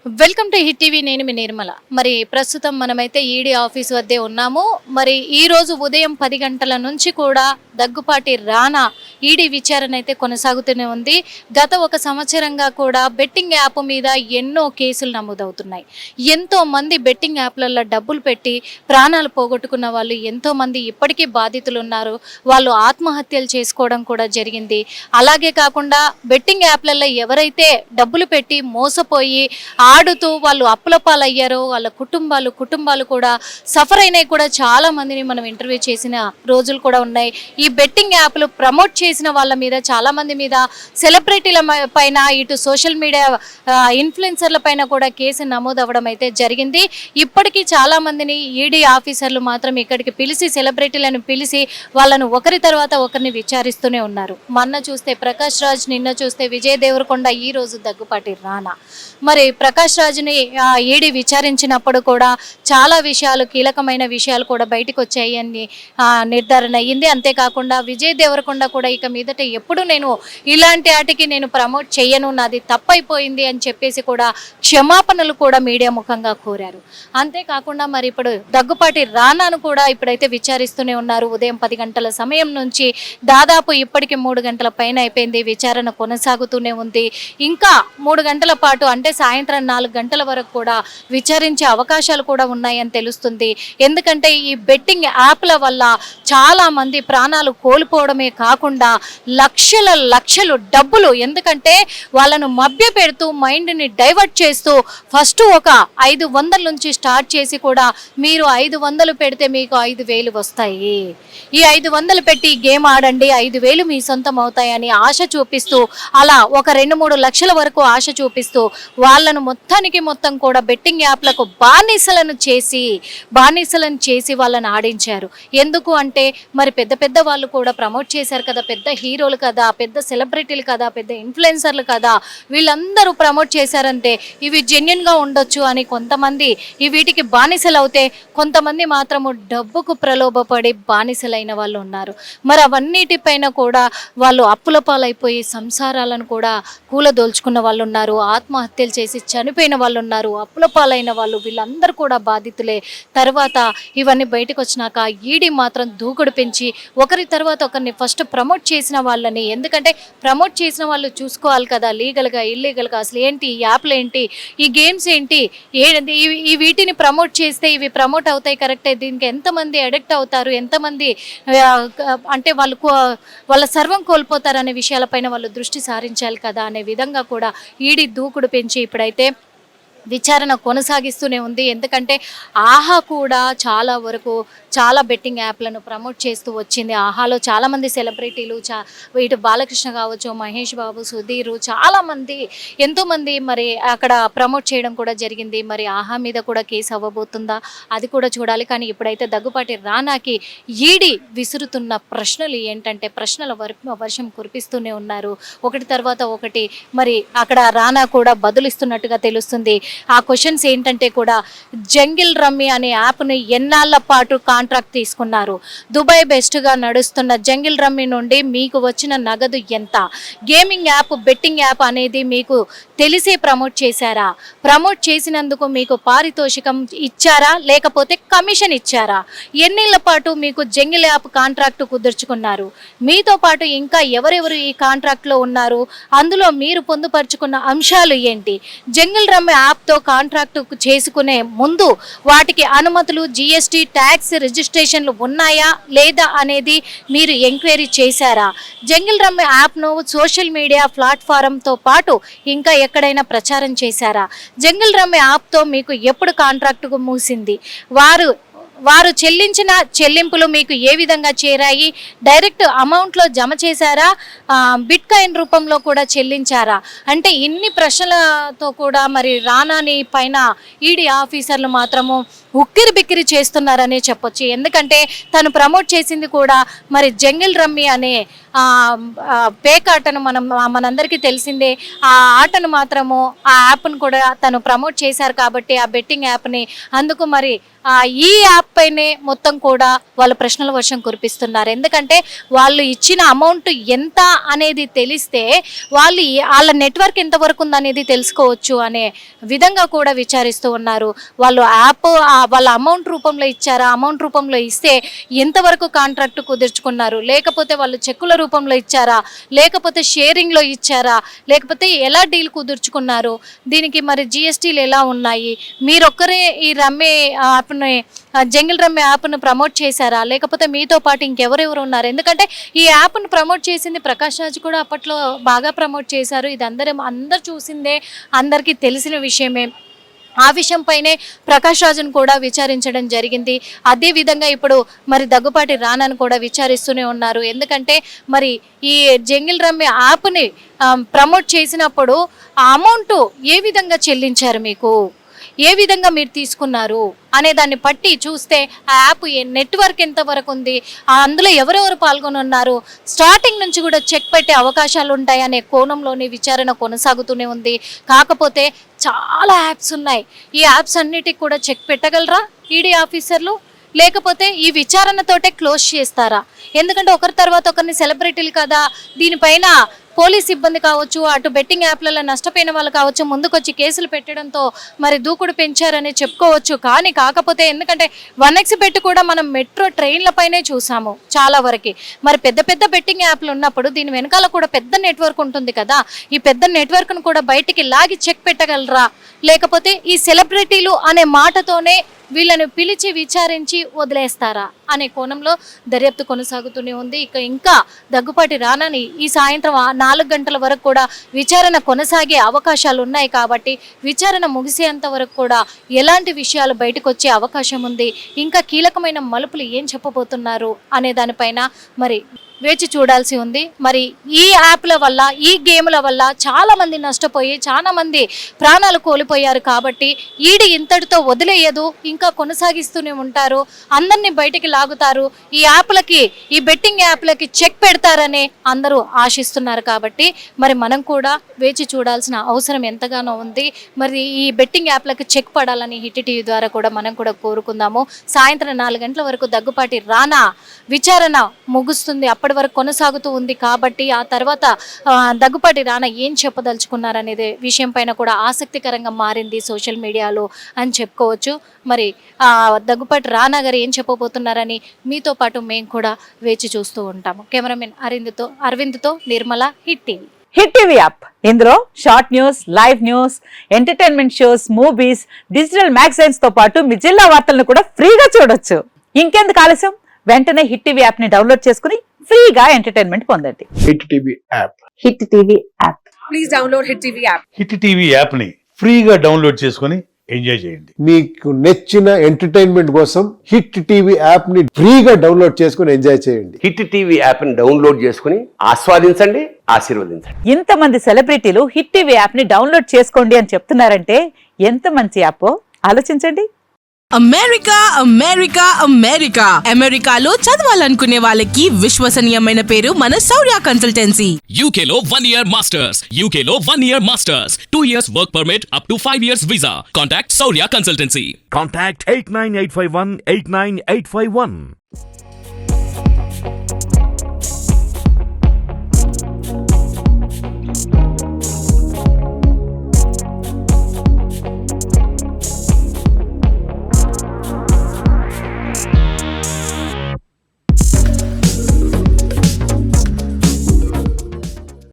Welcome to hit TV. నేను మీ నిర్మల. మరి ప్రస్తుతం మనమైతే ఈడీ ఆఫీస్ వద్దే ఉన్నాము. మరి ఈ రోజు ఉదయం 10 గంటల నుంచి కూడా దగ్గుపాటి రానా ఈడీ విచారణ అయితే కొనసాగుతూనే ఉంది. గత ఒక సంవత్సరంగా కూడా బెట్టింగ్ యాప్ మీద ఎన్నో కేసులు నమోదవుతున్నాయి. ఎంతో మంది బెట్టింగ్ యాప్లలో డబ్బులు పెట్టి ప్రాణాలు పోగొట్టుకున్న వాళ్ళు ఎంతో మంది ఇప్పటికీ బాధితులు ఉన్నారు. వాళ్ళు ఆత్మహత్యలు చేసుకోవడం కూడా జరిగింది. అలాగే కాకుండా బెట్టింగ్ యాప్లలో ఎవరైతే డబ్బులు పెట్టి మోసపోయి ఆడుతూ వాళ్ళు అప్పుల పాలయ్యారో వాళ్ళ కుటుంబాలు కూడా సఫర్ అయినాయి. కూడా చాలా మందిని మనం ఇంటర్వ్యూ చేసిన రోజులు కూడా ఉన్నాయి. ఈ బెట్టింగ్ యాప్లు ప్రమోట్ చేసిన వాళ్ళ మీద, చాలా మంది మీద, సెలబ్రిటీల పైన, ఇటు సోషల్ మీడియా ఇన్ఫ్లుయెన్సర్ల పైన కూడా కేసు నమోదు అవ్వడం అయితే జరిగింది. ఇప్పటికీ చాలా మందిని ఈడీ ఆఫీసర్లు మాత్రం ఇక్కడికి పిలిచి, సెలబ్రిటీలను పిలిచి వాళ్ళను ఒకరి తర్వాత ఒకరిని విచారిస్తూనే ఉన్నారు. మొన్న చూస్తే ప్రకాష్ రాజ్, నిన్న చూస్తే విజయ్ దేవరకొండ, ఈ రోజు దగ్గుపాటి రానా. మరి ప్రకాష్ రాజ్ని ఈడీ విచారించినప్పుడు కూడా చాలా విషయాలు, కీలకమైన విషయాలు కూడా బయటకు వచ్చాయి అని నిర్ధారణ అయ్యింది. అంతేకాకుండా విజయ్ దేవరకొండ కూడా ఇక మీదట ఎప్పుడు నేను ఇలాంటి వాటికి నేను ప్రమోట్ చేయను, నాది తప్పైపోయింది అని చెప్పేసి కూడా క్షమాపణలు కూడా మీడియా ముఖంగా కోరారు. అంతేకాకుండా మరి ఇప్పుడు దగ్గుపాటి రానాను కూడా ఇప్పుడైతే విచారిస్తూనే ఉన్నారు. ఉదయం 10 గంటల సమయం నుంచి దాదాపు ఇప్పటికి 3 గంటల పైన అయిపోయింది. విచారణ కొనసాగుతూనే ఉంది. ఇంకా 3 గంటల పాటు అంటే సాయంత్రం 4 గంటల వరకు కూడా విచారించే అవకాశాలు కూడా ఉన్నాయని తెలుస్తుంది. ఎందుకంటే ఈ బెట్టింగ్ యాప్ల వల్ల చాలా మంది ప్రాణాలు కోల్పోవడమే కాకుండా లక్షలు డబ్బులు, ఎందుకంటే వాళ్ళను మభ్య పెడుతూ మైండ్ని డైవర్ట్ చేస్తూ ఫస్ట్ ఒక 500 నుంచి స్టార్ట్ చేసి కూడా మీరు 500 పెడితే మీకు 5,000 వస్తాయి, ఈ 500 పెట్టి గేమ్ ఆడండి, 5,000 మీ సొంతం అవుతాయని ఆశ చూపిస్తూ, అలా ఒక 2-3 లక్షల వరకు ఆశ చూపిస్తూ వాళ్ళను మొత్తం కూడా బెట్టింగ్ యాప్లకు బానిసలను చేసి వాళ్ళని ఆడించారు. ఎందుకు అంటే మరి పెద్ద వాళ్ళు కూడా ప్రమోట్ చేశారు కదా, పెద్ద హీరోలు కదా, పెద్ద సెలబ్రిటీలు కదా, పెద్ద ఇన్ఫ్లుయెన్సర్లు కదా, వీళ్ళందరూ ప్రమోట్ చేశారంటే ఇవి జెన్యున్గా ఉండొచ్చు అని కొంతమంది ఈ వీటికి బానిసలు అవుతే, కొంతమంది మాత్రము డబ్బుకు ప్రలోభపడి బానిసలైన వాళ్ళు ఉన్నారు. మరి అవన్నిటిపైన కూడా వాళ్ళు అప్పుల పాలైపోయి సంసారాలను కూడా కూలదోల్చుకున్న వాళ్ళు ఉన్నారు, ఆత్మహత్యలు చేసి చనిపోయిన వాళ్ళు ఉన్నారు, అప్పుల పాలైన వాళ్ళు, వీళ్ళందరూ కూడా బాధితులే. తర్వాత ఇవన్నీ బయటకు వచ్చినాక ఈడీ మాత్రం దూకుడు పెంచి ఒకరి తర్వాత ఒకరిని ఫస్ట్ ప్రమోట్ చేసిన వాళ్ళని, ఎందుకంటే ప్రమోట్ చేసిన వాళ్ళు చూసుకోవాలి కదా, లీగల్గా ఇల్లీగల్గా అసలు ఏంటి, ఈ యాప్లు ఏంటి, ఈ గేమ్స్ ఏంటి, ఈ వీటిని ప్రమోట్ చేస్తే ఇవి ప్రమోట్ అవుతాయి కరెక్టే, దీనికి ఎంతమంది అడిక్ట్ అవుతారు, ఎంతమంది అంటే వాళ్ళ సర్వం కోల్పోతారు అనే విషయాలపైన వాళ్ళు దృష్టి సారించాలి కదా అనే విధంగా కూడా ఈడీ దూకుడు పెంచి ఇప్పుడైతే విచారణ కొనసాగిస్తూనే ఉంది. ఎందుకంటే ఆహా కూడా చాలా బెట్టింగ్ యాప్లను ప్రమోట్ చేస్తూ వచ్చింది. ఆహాలో చాలామంది సెలబ్రిటీలు, ఇటు బాలకృష్ణ కావచ్చు, మహేష్ బాబు, సుధీర్, చాలామంది ఎంతోమంది మరి అక్కడ ప్రమోట్ చేయడం కూడా జరిగింది. మరి ఆహా మీద కూడా కేసు అవ్వబోతుందా అది కూడా చూడాలి. కానీ ఇప్పుడైతే దగ్గుపాటి రానాకి ఈడీ విసురుతున్న ప్రశ్నలు ఏంటంటే ప్రశ్నల వర్షం కురిపిస్తూనే ఉన్నారు. ఒకటి తర్వాత ఒకటి మరి అక్కడ రానా కూడా బదులిస్తున్నట్టుగా తెలుస్తుంది. ఆ క్వశ్చన్స్ ఏంటంటే కూడా జంగిల్ రమ్మీ అనే యాప్ని ఎన్నాళ్ళ పాటు కాంట్రాక్ట్ తీసుకున్నారు, దుబాయ్ బెస్ట్గా నడుస్తున్న జంగిల్ రమ్మీ నుండి మీకు వచ్చిన నగదు ఎంత, గేమింగ్ యాప్, బెట్టింగ్ యాప్ అనేది మీకు తెలిసే ప్రమోట్ చేశారా, ప్రమోట్ చేసినందుకు మీకు పారితోషికం ఇచ్చారా, లేకపోతే కమిషన్ ఇచ్చారా, ఎన్నేళ్ల పాటు మీకు జంగిల్ యాప్ కాంట్రాక్ట్ కుదుర్చుకున్నారు, మీతో పాటు ఇంకా ఎవరెవరు ఈ కాంట్రాక్ట్లో ఉన్నారు, అందులో మీరు పొందుపరుచుకున్న అంశాలు ఏంటి, జంగిల్ రమ్మీ యాప్తో కాంట్రాక్ట్ చేసుకునే ముందు వాటికి అనుమతులు, జిఎస్టీ, ట్యాక్స్, రిజిస్ట్రేషన్లు ఉన్నాయా లేదా అనేది మీరు ఎంక్వైరీ చేశారా, జంగిల్ రమ్మీ యాప్ను సోషల్ మీడియా ప్లాట్ఫారంతో పాటు ఇంకా ఎక్కడైనా ప్రచారం చేశారా, జంగిల్ రమ్మీ యాప్తో మీకు ఎప్పుడు కాంట్రాక్టుకు మూసింది, వారు చెల్లించిన చెల్లింపులు మీకు ఏ విధంగా చేరాయి, డైరెక్ట్ అమౌంట్లో జమ చేశారా, బిట్ కాయిన్ రూపంలో కూడా చెల్లించారా, అంటే ఇన్ని ప్రశ్నలతో కూడా మరి రానాని పైన ఈడీ ఆఫీసర్లు మాత్రము ఉక్కిరి బిక్కిరి చేస్తున్నారనే చెప్పొచ్చు. ఎందుకంటే తను ప్రమోట్ చేసింది కూడా మరి జంగిల్ రమ్మీ అనే పేకాటను మనందరికీ తెలిసిందే. ఆ ఆటను మాత్రము ఆ యాప్ను కూడా తను ప్రమోట్ చేశారు కాబట్టి ఆ బెట్టింగ్ యాప్ని, అందుకు మరి ఈ యాప్ పైనే మొత్తం కూడా వాళ్ళు ప్రశ్నల వర్షం కురిపిస్తున్నారు. ఎందుకంటే వాళ్ళు ఇచ్చిన అమౌంట్ ఎంత అనేది తెలిస్తే వాళ్ళ నెట్వర్క్ ఎంతవరకు ఉందనేది తెలుసుకోవచ్చు అనే విధంగా కూడా విచారిస్తూ ఉన్నారు. వాళ్ళు యాప్ వాళ్ళ అమౌంట్ రూపంలో ఇచ్చారా, అమౌంట్ రూపంలో ఇస్తే ఎంతవరకు కాంట్రాక్ట్ కుదుర్చుకున్నారు, లేకపోతే వాళ్ళు చెక్కుల రూపంలో ఇచ్చారా, లేకపోతే షేరింగ్లో ఇచ్చారా, లేకపోతే ఎలా డీల్ కుదుర్చుకున్నారు, దీనికి మరి జిఎస్టీలు ఎలా ఉన్నాయి, మీరొక్కరే ఈ రమ్మే యాప్ని జంగిల్ రమ్మే యాప్ను ప్రమోట్ చేశారా, లేకపోతే మీతో పాటు ఇంకెవరెవరు ఉన్నారు? ఎందుకంటే ఈ యాప్ను ప్రమోట్ చేసింది ప్రకాష్ రాజ్ కూడా అప్పట్లో బాగా ప్రమోట్ చేశారు. ఇది అందరు చూసిందే, అందరికీ తెలిసిన విషయమే. ఆ విషయంపైనే ప్రకాష్ రాజును కూడా విచారించడం జరిగింది. అదే విధంగా ఇప్పుడు మరి దగ్గుపాటి రానాను కూడా విచారిస్తూనే ఉన్నారు. ఎందుకంటే మరి ఈ జంగిల్ రమ్మే యాప్ని ప్రమోట్ చేసినప్పుడు ఆ అమౌంట్ ఏ విధంగా చెల్లించారు, మీకు ఏ విధంగా మీరు తీసుకున్నారు అనే దాన్ని బట్టి చూస్తే ఆ యాప్ నెట్వర్క్ ఎంతవరకు ఉంది, అందులో ఎవరెవరు పాల్గొని ఉన్నారు, స్టార్టింగ్ నుంచి కూడా చెక్ పెట్టే అవకాశాలు ఉంటాయి అనే కోణంలోనే విచారణ కొనసాగుతూనే ఉంది. కాకపోతే చాలా యాప్స్ ఉన్నాయి. ఈ యాప్స్ అన్నిటికి కూడా చెక్ పెట్టగలరా ఈడీ ఆఫీసర్లు, లేకపోతే ఈ విచారణతోటే క్లోజ్ చేస్తారా? ఎందుకంటే ఒకరి తర్వాత ఒకరిని సెలబ్రిటీలు కదా, దీనిపైన పోలీస్ సిబ్బంది కావచ్చు, అటు బెట్టింగ్ యాప్లలో నష్టపోయిన వాళ్ళు కావచ్చు, ముందుకొచ్చి కేసులు పెట్టడంతో మరి దూకుడు పెంచారని చెప్పుకోవచ్చు. కాకపోతే ఎందుకంటే 1x బెట్ కూడా మనం మెట్రో ట్రైన్లపైనే చూసాము చాలా వరకు. మరి పెద్ద పెద్ద బెట్టింగ్ యాప్లు ఉన్నప్పుడు దీని వెనకాల కూడా పెద్ద నెట్వర్క్ ఉంటుంది కదా, ఈ పెద్ద నెట్వర్క్ను కూడా బయటికి లాగి చెక్ పెట్టగలరా, లేకపోతే ఈ సెలబ్రిటీలు అనే మాటతోనే వీళ్ళని పిలిచి విచారించి వదిలేస్తారా అనే కోణంలో దర్యాప్తు కొనసాగుతూనే ఉంది. ఇంకా దగ్గుపాటి రానాని ఈ సాయంత్రం 4 గంటల వరకు కూడా విచారణ కొనసాగే అవకాశాలు ఉన్నాయి. కాబట్టి విచారణ ముగిసేంత వరకు కూడా ఎలాంటి విషయాలు బయటకు వచ్చే అవకాశం ఉంది, ఇంకా కీలకమైన మలుపులు ఏం చెప్పబోతున్నారు అనే దానిపైన మరి వేచి చూడాల్సి ఉంది. మరి ఈ యాప్ల వల్ల, ఈ గేమ్ల వల్ల చాలా మంది నష్టపోయి చాలా మంది ప్రాణాలు కోల్పోయారు. కాబట్టి ఈడీ ఇంతటితో వదిలేయదు, ఇంకా కొనసాగిస్తూనే ఉంటారు, అందరినీ బయటికి లాగుతారు, ఈ యాప్లకి, ఈ బెట్టింగ్ యాప్లకి చెక్ పెడతారని అందరూ ఆశిస్తున్నారు. కాబట్టి మరి మనం కూడా వేచి చూడాల్సిన అవసరం ఎంతగానో ఉంది. మరి ఈ బెట్టింగ్ యాప్లకి చెక్ పడాలని హిట్ టీవీ ద్వారా కూడా మనం కూడా కోరుకుందాము. సాయంత్రం 4 గంటల వరకు దగ్గుపాటి రానా విచారణ ముగుస్తుంది, అప్పటి వరకు కొనసాగుతూ ఉంది. కాబట్టి ఆ తర్వాత దగ్గుపాటి రానా ఏం చెప్పదలుచుకున్నారనేది విషయం పైన కూడా ఆసక్తికరంగా మారింది సోషల్ మీడియాలో అని చెప్పుకోవచ్చు. మరి దగ్గుపాటి రానా గారు ఏం చెప్పబోతున్నారని మీతో పాటు మేము కూడా వేచి చూస్తూ ఉంటాము. కెమెరామెన్ అరవింద్తో Nirmala, Hit TV. Hit TV app, ఇందులో short news, live news, entertainment shows, movies, digital magazines తో పాటు మీ జిల్లా వార్తలను కూడా ఫ్రీగా చూడొచ్చు. ఇంకెందుకు ఆలస్యం, వెంటనే హిట్ టీవీ యాప్ ని డౌన్లోడ్ చేసుకుని ఫ్రీగా ఎంటర్టైన్మెంట్ పొందండి. Hit TV app. Hit TV app. Please download hit TV app. Hit TV app ని ఫ్రీగా డౌన్లోడ్ చేసుకుని ఎంజాయ్ చేయండి. మీకు నచ్చిన ఎంటర్టైన్మెంట్ కోసం హిట్ టీవీ యాప్ ని ఫ్రీగా డౌన్లోడ్ చేసుకుని ఎంజాయ్ చేయండి. హిట్ టీవీ యాప్ ని డౌన్లోడ్ చేసుకుని ఆస్వాదించండి, ఆశీర్వదించండి. ఇంతమంది సెలబ్రిటీలు హిట్ టీవీ యాప్ ని డౌన్లోడ్ చేసుకోండి అని చెప్తున్నారంటే ఎంత మంచి యాప్ ఆలోచించండి. అమెరికా అమెరికా అమెరికా అమెరికాలో చదవాలనుకునే వాళ్ళకి విశ్వసనీయమైన పేరు మన శౌర్య కన్సల్టెన్సీ. UK లో 1 year masters, UK లో 1 year masters, 2 years work permit up to 5 years visa. Contact Saurya Consultancy. Contact 89851 89851.